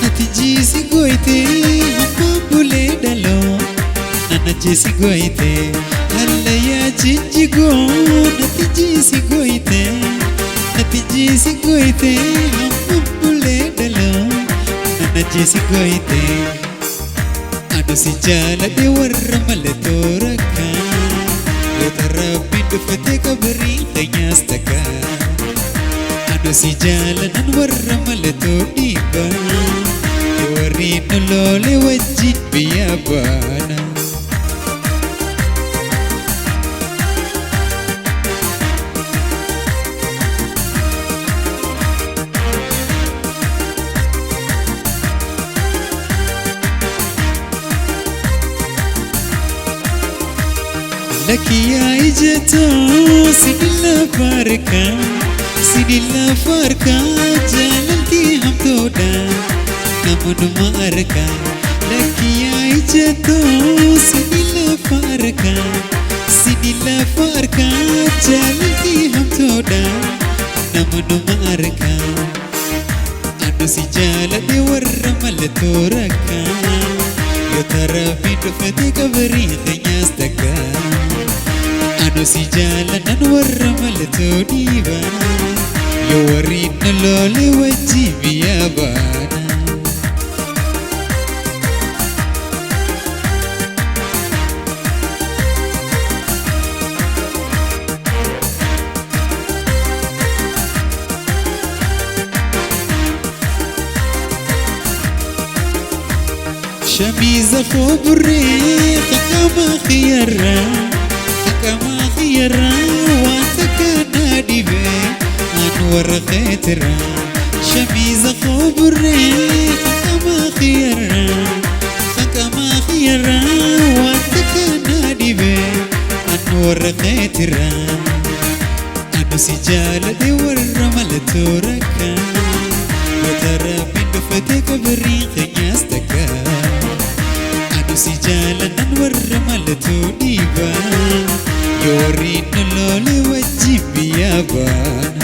natijisi goite hamma bule dalo nanajisi goite halaya jijjigo natijisi goite hamma bule dalo nanajisi goite anu si jaalade warra malatooraka yoota rabbi dhufate qabrii keenyaas takka anu si jaalanan warra malatoo dhiiba warri nu loole wajjin biyya baana lakiya ijato sinilla farka jalanti hamtoda namunuma arka lakiya ijato sinilla farka jalanti hamtoda namunuma arka anu si jaalade warra malatooraka yoota rabbi dhufate qabrii keenyaas takka anu si jaalanan warra malatoo dhiiba yoo warri nu loole wajjin biyya baana شميزة خبري خكما خيرا واتكنا ديبي أنور خيترا شميزة خبري خكما خيرا واتكنا ديبي أنور خيترا أنو سجالة ورا ملتوركا وترى بنت فتك بريق يستكا أنو سجالة ورا ملتو ديبا يورين لولي وجيب يا بانا